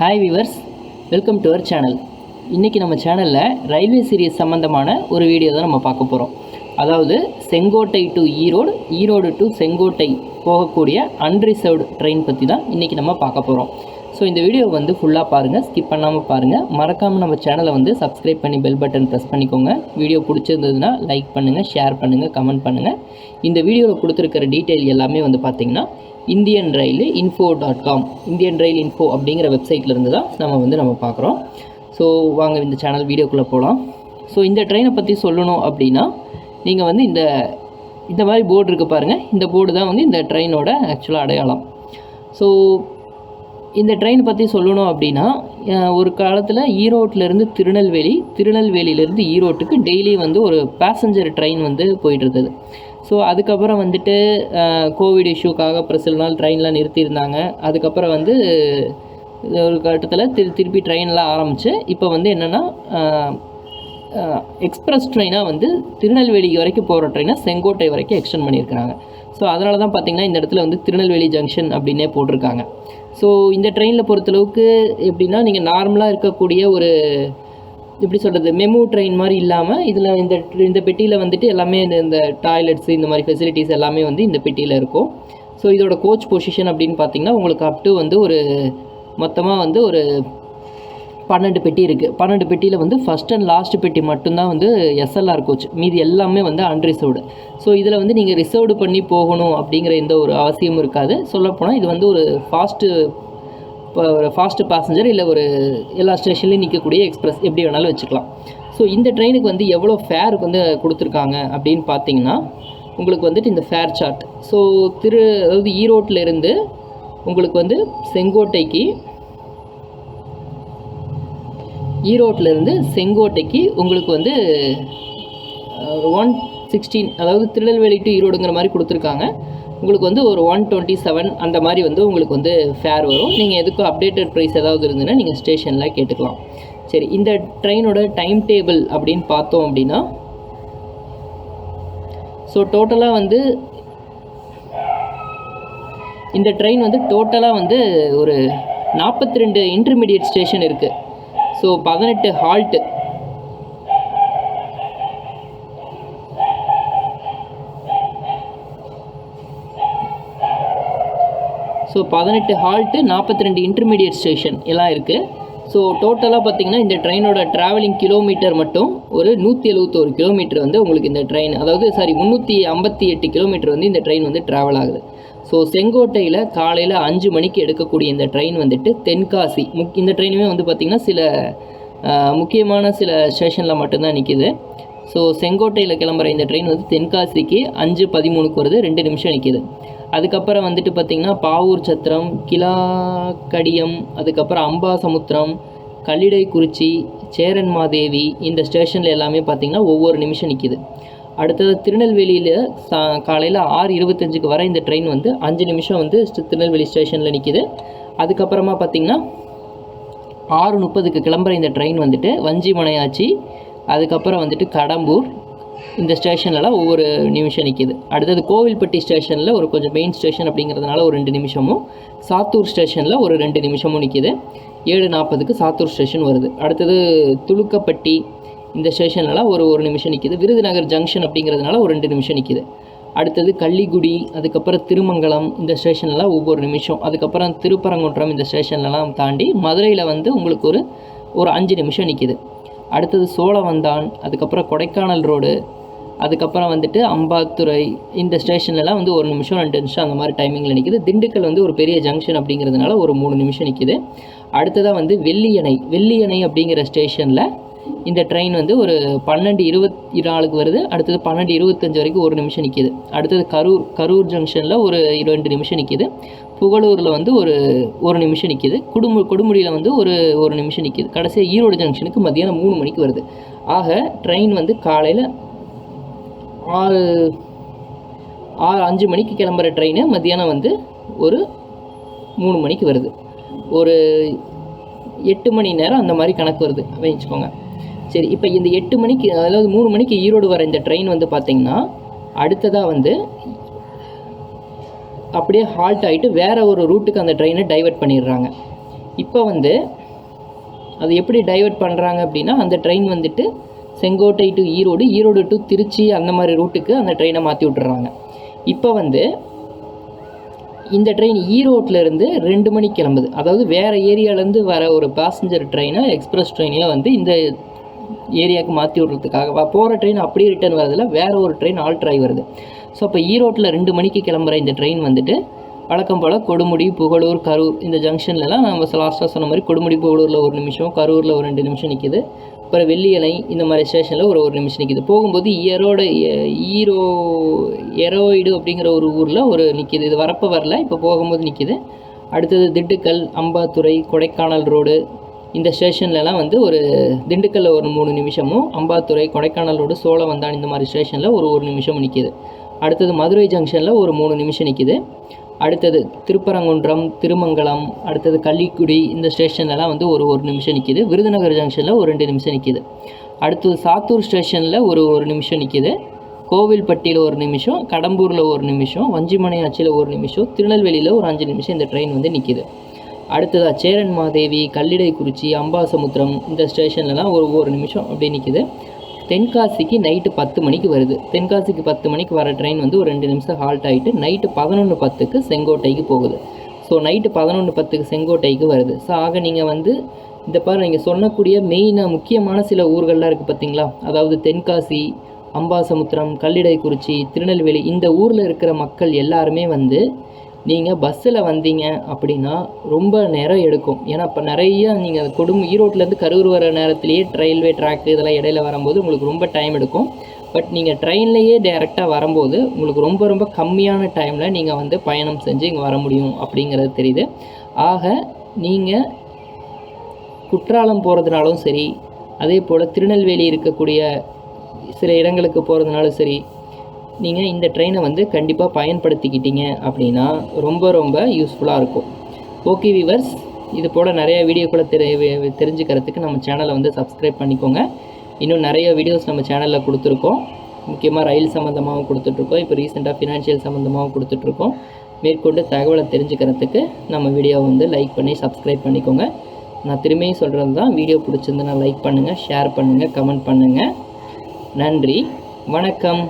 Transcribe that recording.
Hi viewers, welcome to our channel. இன்றைக்கி நம்ம சேனலில் ரயில்வே சீரிஸ் சம்மந்தமான ஒரு வீடியோ தான் நம்ம பார்க்க போகிறோம். அதாவது செங்கோட்டை டு ஈரோடு, ஈரோடு டு செங்கோட்டை போகக்கூடிய அன்ரிசர்வ்டு ட்ரெயின் பற்றி தான் இன்றைக்கி நம்ம பார்க்க போகிறோம். ஸோ இந்த வீடியோ வந்து ஃபுல்லாக பாருங்கள், ஸ்கிப் பண்ணாமல் பாருங்கள். மறக்காமல் நம்ம சேனலை வந்து சப்ஸ்கிரைப் பண்ணி பெல் பட்டன் ப்ரெஸ் பண்ணிக்கோங்க. வீடியோ பிடிச்சிருந்ததுன்னா லைக் பண்ணுங்கள், ஷேர் பண்ணுங்கள், கமெண்ட் பண்ணுங்கள். இந்த வீடியோவில் கொடுத்துருக்கிற டீட்டெயில் எல்லாமே வந்து பார்த்திங்கன்னா இந்தியன் ரயில் info.com, இந்தியன் ரயில் இன்ஃபோ அப்படிங்கிற வெப்சைட்லேருந்து தான் நம்ம பார்க்குறோம். ஸோ வாங்க இந்த சேனல் வீடியோக்குள்ளே போகலாம். ஸோ இந்த ட்ரெயினை பற்றி சொல்லணும் அப்படின்னா நீங்கள் வந்து இந்த மாதிரி போர்டு இருக்குது பாருங்கள். இந்த போர்டு தான் வந்து இந்த ட்ரெயினோட ஆக்சுவலாக அடையாளம். ஸோ இந்த ட்ரெயின் பற்றி சொல்லணும் அப்படின்னா ஒரு காலத்தில் ஈரோட்டிலேருந்து திருநெல்வேலியிலேருந்து ஈரோட்டுக்கு டெய்லி வந்து ஒரு பேசஞ்சர் ட்ரெயின் வந்து போயிட்டு இருந்தது. ஸோ அதுக்கப்புறம் வந்துட்டு கோவிட் இஷ்யூக்காக அப்புறம் சில நாள் ட்ரெயின்லாம் நிறுத்தியிருந்தாங்க. அதுக்கப்புறம் வந்து ஒரு கட்டத்தில் திருப்பி ட்ரெயின்லாம் ஆரம்பித்து இப்போ வந்து என்னென்னா எக்ஸ்பிரஸ் ட்ரெயினாக வந்து திருநெல்வேலி வரைக்கும் போகிற ட்ரெயினை செங்கோட்டை வரைக்கும் எக்ஸ்டெண்ட் பண்ணியிருக்கிறாங்க. ஸோ அதனால தான் பார்த்திங்கன்னா இந்த இடத்துல வந்து திருநெல்வேலி ஜங்ஷன் அப்படின்னே போட்டிருக்காங்க. ஸோ இந்த ட்ரெயினில் பொறுத்தளவுக்கு எப்படின்னா நீங்கள் நார்மலாக இருக்கக்கூடிய ஒரு எப்படி சொல்கிறது மெமு ட்ரெயின் மாதிரி இல்லாமல் இதில் இந்த பெட்டியில் வந்துட்டு எல்லாமே இந்த டாய்லெட்ஸு இந்த மாதிரி ஃபெசிலிட்டிஸ் எல்லாமே வந்து இந்த பெட்டியில் இருக்கும். ஸோ இதோட கோச் பொசிஷன் அப்படின்னு பார்த்திங்கன்னா உங்களுக்கு அப் டு வந்து ஒரு மொத்தமாக வந்து ஒரு 12 பெட்டி இருக்குது. 12 பெட்டியில் வந்து ஃபஸ்ட் அண்ட் லாஸ்ட் பெட்டி மட்டும்தான் வந்து எஸ்எல்ஆர் கோச், மீதி எல்லாமே வந்து அன்ரிசர்வ்டு. ஸோ இதில் வந்து நீங்கள் ரிசர்வ்டு பண்ணி போகணும் அப்படிங்கிற எந்த ஒரு அவசியமும் இருக்காது. சொல்லப்போனால் இது வந்து ஒரு ஃபாஸ்ட்டு பேசஞ்சர் இல்லை ஒரு எல்லா ஸ்டேஷன்லேயும் நிற்கக்கூடிய எக்ஸ்பிரஸ் எப்படி வேணாலும் வச்சுக்கலாம். ஸோ இந்த ட்ரெயினுக்கு வந்து எவ்வளோ ஃபேருக்கு வந்து கொடுத்துருக்காங்க அப்படின்னு பார்த்தீங்கன்னா உங்களுக்கு வந்துட்டு இந்த ஃபேர் சார்ட். ஸோ அதாவது ஈரோட்டிலேருந்து உங்களுக்கு வந்து செங்கோட்டைக்கு உங்களுக்கு வந்து 116, அதாவது திருநெல்வேலி டு ஈரோடுங்கிற மாதிரி கொடுத்துருக்காங்க. உங்களுக்கு வந்து ஒரு 127 அந்த மாதிரி வந்து உங்களுக்கு வந்து ஃபேர் வரும். நீங்கள் எதுக்கும் அப்டேட்டட் ப்ரைஸ் ஏதாவது இருந்ததுன்னா நீங்கள் ஸ்டேஷனில் கேட்டுக்கலாம். சரி, இந்த ட்ரெயினோட டைம் டேபிள் அப்படின்னு பார்த்தோம் அப்படின்னா ஸோ டோட்டலாக வந்து இந்த ட்ரெயின் வந்து டோட்டலாக வந்து ஒரு 42 இன்டர்மீடியட் ஸ்டேஷன் இருக்குது. So 18 halt. So 18 halt, 42 intermediate station எல்லாம் இருக்குது. ஸோ டோட்டலாக பார்த்திங்கன்னா இந்த ட்ரெயினோட ட்ராவலிங் கிலோமீட்டர் மட்டும் ஒரு 171 கிலோமீட்டர் வந்து உங்களுக்கு இந்த ட்ரெயின், அதாவது 358 கிலோமீட்டர் வந்து இந்த ட்ரெயின் வந்து ட்ராவல் ஆகுது. ஸோ செங்கோட்டையில் காலையில் 5 மணிக்கு எடுக்கக்கூடிய இந்த ட்ரெயின் வந்துட்டு தென்காசி இந்த ட்ரெயினுமே வந்து பார்த்திங்கன்னா சில முக்கியமான சில ஸ்டேஷனில் மட்டும்தான் நிற்கிது. ஸோ செங்கோட்டையில் கிளம்புற இந்த ட்ரெயின் வந்து தென்காசிக்கு 5:13 வருது, 2 நிமிஷம் நிற்கிது. அதுக்கப்புறம் வந்துட்டு பார்த்திங்கன்னா பாவூர் சத்திரம், கிலாக்கடியம், அதுக்கப்புறம் அம்பாசமுத்திரம், கல்லிடைக்குறிச்சி, சேரன்மாதேவி இந்த ஸ்டேஷனில் எல்லாமே பார்த்திங்கன்னா ஒவ்வொரு நிமிஷம் நிற்கிது. அடுத்தது திருநெல்வேலியில் காலையில் 6:25 வர இந்த ட்ரெயின் வந்து 5 நிமிஷம் வந்து திருநெல்வேலி ஸ்டேஷனில் நிற்கிது. அதுக்கப்புறமா பார்த்திங்கன்னா 6:30 கிளம்புற இந்த ட்ரெயின் வந்துட்டு வஞ்சிமனையாச்சி, அதுக்கப்புறம் வந்துட்டு கடம்பூர் இந்த ஸ்டேஷன்லலாம் ஒவ்வொரு நிமிஷம் நிற்கிது. அடுத்தது கோவில்பட்டி ஸ்டேஷனில் ஒரு கொஞ்சம் மெயின் ஸ்டேஷன் அப்படிங்கிறதுனால ஒரு 2 நிமிஷமும், சாத்தூர் ஸ்டேஷனில் ஒரு 2 நிமிஷமும் நிற்கிது. 7:40 சாத்தூர் ஸ்டேஷன் வருது. அடுத்தது துலுக்கப்பட்டி இந்த ஸ்டேஷன்லலாம் ஒரு நிமிஷம் நிற்கிது. விருதுநகர் ஜங்ஷன் அப்படிங்கிறதுனால ஒரு 2 நிமிஷம் நிற்கிது. அடுத்தது கள்ளிக்குடி, அதுக்கப்புறம் திருமங்கலம் இந்த ஸ்டேஷன்லாம் ஒவ்வொரு நிமிஷம். அதுக்கப்புறம் திருப்பரங்குன்றம் இந்த ஸ்டேஷன்லலாம் தாண்டி மதுரையில் வந்து உங்களுக்கு ஒரு 5 நிமிஷம் நிற்கிது. அடுத்தது சோழவந்தான், அதுக்கப்புறம் கொடைக்கானல் ரோடு, அதுக்கப்புறம் வந்துட்டு அம்பாத்துறை இந்த ஸ்டேஷன்லலாம் வந்து 1 நிமிஷம் 2 நிமிஷம் அந்த மாதிரி டைமிங்கில் நிற்கிது. திண்டுக்கல் வந்து ஒரு பெரிய ஜங்ஷன் அப்படிங்கிறதுனால ஒரு 3 நிமிஷம் நிற்கிது. அடுத்ததாக வந்து வெள்ளியணை அப்படிங்கிற ஸ்டேஷனில் இந்த ட்ரெயின் வந்து ஒரு 12:24 வருது. அடுத்தது 12:25 வரைக்கும் 1 நிமிஷம் நிற்கிது. அடுத்தது கரூர் ஜங்ஷனில் ஒரு 2 நிமிஷம் நிற்கிது. புகழூரில் வந்து ஒரு நிமிஷம் நிற்கிது. கொடுமுடியில் வந்து ஒரு நிமிஷம் நிற்கிது. கடைசியாக ஈரோடு ஜங்ஷனுக்கு மத்தியானம் 3 மணிக்கு வருது. ஆக ட்ரெயின் வந்து காலையில் 5 மணிக்கு கிளம்புற ட்ரெயின் மத்தியானம் வந்து ஒரு 3 மணிக்கு வருது. ஒரு 8 மணி நேரம் அந்த மாதிரி கணக்கு வருது வச்சுக்கோங்க. சரி, இப்போ இந்த 8 மணிக்கு, அதாவது 3 மணிக்கு ஈரோடு வர இந்த ட்ரெயின் வந்து பார்த்திங்கன்னா அடுத்ததாக வந்து அப்படியே ஹால்ட் ஆகிட்டு வேறு ஒரு ரூட்டுக்கு அந்த ட்ரெயினை டைவர்ட் பண்ணிடுறாங்க. இப்போ வந்து அது எப்படி டைவர்ட் பண்ணுறாங்க அப்படின்னா, அந்த ட்ரெயின் வந்துட்டு செங்கோட்டை டு ஈரோடு, ஈரோடு டு திருச்சி அந்த மாதிரி ரூட்டுக்கு அந்த ட்ரெயினை மாற்றி விட்டுறாங்க. இப்போ வந்து இந்த ட்ரெயின் ஈரோட்டிலேருந்து 2 மணிக்கு கிளம்புது. அதாவது வேறு ஏரியாவிலேருந்து வர ஒரு பேசஞ்சர் ட்ரெயினை, எக்ஸ்பிரஸ் ட்ரெயினை வந்து இந்த ஏரியாவுக்கு மாற்றி விட்றதுக்காக போகிற ட்ரெயின் அப்படியே ரிட்டர்ன் வரதில்ல, வேறு ஒரு ட்ரெயின் ஆல்ட்ரு ஆகி வருது. ஸோ அப்போ ஈரோட்டில் 2 மணிக்கு கிளம்புற இந்த ட்ரெயின் வந்துட்டு வழக்கம் போல் கொடுமுடி, புகழூர், கரூர் இந்த ஜங்ஷன்லலாம் நம்ம லாஸ்ட்டாக சொன்ன மாதிரி கொடுமுடி, புகழூரில் 1 நிமிஷம், கரூரில் ஒரு 2 நிமிஷம் நிற்கிது. அப்புறம் வெள்ளியலை இந்த மாதிரி ஸ்டேஷனில் ஒரு நிமிஷம் நிற்கிது. போகும்போது எரோய்டு அப்படிங்கிற ஒரு ஊரில் ஒரு நிற்கிது. இது வரப்போ வரல, இப்போ போகும்போது நிற்கிது. அடுத்தது திண்டுக்கல், அம்பாத்துறை, கொடைக்கானல் ரோடு இந்த ஸ்டேஷன்லலாம் வந்து ஒரு திண்டுக்கல்லில் ஒரு 3 நிமிஷமும், அம்பாத்துறை, கொடைக்கானல் ரோடு, சோழவந்தான் இந்த மாதிரி ஸ்டேஷனில் ஒரு நிமிஷம் நிற்கிது. அடுத்தது மதுரை ஜங்ஷனில் ஒரு 3 நிமிஷம் நிற்கிது. அடுத்தது திருப்பரங்குன்றம், திருமங்கலம், அடுத்தது கள்ளிக்குடி இந்த ஸ்டேஷன்லலாம் வந்து ஒரு நிமிஷம் நிற்கிது. விருதுநகர் ஜங்ஷனில் ஒரு 2 நிமிஷம் நிற்கிது. அடுத்தது சாத்தூர் ஸ்டேஷனில் ஒரு நிமிஷம் நிற்கிது. கோவில்பட்டியில் 1 நிமிஷம், கடம்பூரில் 1 நிமிஷம், வஞ்சிமனையாச்சியில் 1 நிமிஷம், திருநெல்வேலியில் ஒரு 5 நிமிஷம் இந்த ட்ரெயின் வந்து நிற்கிது. அடுத்ததாக சேரன் மாதேவி, கல்லிடைக்குறிச்சி, அம்பாசமுத்திரம் இந்த ஸ்டேஷன்லலாம் ஒரு நிமிஷம் அப்படியே நிற்கிது. தென்காசிக்கு நைட்டு 10 மணிக்கு வருது. தென்காசிக்கு 10 மணிக்கு வர ட்ரெயின் வந்து ஒரு 2 நிமிஷம் ஹால்ட் ஆகிட்டு நைட்டு 11:10க்கு செங்கோட்டைக்கு போகுது. ஸோ நைட்டு 11:10க்கு செங்கோட்டைக்கு வருது. ஸோ ஆக நீங்கள் வந்து இந்த நீங்கள் சொன்னக்கூடிய மெயினாக முக்கியமான சில ஊர்கள்லாம் இருக்குது பார்த்தீங்களா, அதாவது தென்காசி, அம்பாசமுத்திரம், கல்லிடைக்குறிச்சி, திருநெல்வேலி இந்த ஊரில் இருக்கிற மக்கள் எல்லாருமே வந்து நீங்கள் பஸ்ஸில் வந்தீங்க அப்படின்னா ரொம்ப நேரம் எடுக்கும். ஏன்னா இப்போ நிறைய நீங்கள் ஈரோட்டிலேருந்து கரூர் வர நேரத்துலேயே ரயில்வே ட்ராக்கு இதெல்லாம் இடையில வரும்போது உங்களுக்கு ரொம்ப டைம் எடுக்கும். பட் நீங்கள் ட்ரெயின்லேயே டைரெக்டாக வரும்போது உங்களுக்கு ரொம்ப கம்மியான டைமில் நீங்கள் வந்து பயணம் செஞ்சு இங்கே வர முடியும் அப்படிங்கிறது தெரியுது. ஆக நீங்கள் குற்றாலம் போகிறதுனாலும் சரி, அதே போல் திருநெல்வேலி இருக்கக்கூடிய சில இடங்களுக்கு போகிறதுனாலும் சரி, நீங்கள் இந்த ட்ரெயினை வந்து கண்டிப்பாக பயன்படுத்திக்கிட்டீங்க அப்படின்னா ரொம்ப யூஸ்ஃபுல்லாக இருக்கும். ஓகே வியூவர்ஸ், இது போல் நிறைய வீடியோக்களை தெரிஞ்சுக்கிறதுக்கு நம்ம சேனலை வந்து சப்ஸ்கிரைப் பண்ணிக்கோங்க. இன்னும் நிறைய வீடியோஸ் நம்ம சேனலில் கொடுத்துருக்கோம். முக்கியமாக ரயில் சம்மந்தமாகவும் கொடுத்துட்ருக்கோம். இப்போ ரீசெண்டாக ஃபினான்ஷியல் சம்மந்தமாகவும் கொடுத்துட்ருக்கோம். மேற்கொண்டு தகவலை தெரிஞ்சுக்கிறதுக்கு நம்ம வீடியோவை வந்து லைக் பண்ணி சப்ஸ்கிரைப் பண்ணிக்கோங்க. நான் திரும்பியும் சொல்கிறது தான், வீடியோ பிடிச்சிருந்துன்னா லைக் பண்ணுங்கள், ஷேர் பண்ணுங்கள், கமெண்ட் பண்ணுங்கள். நன்றி, வணக்கம்.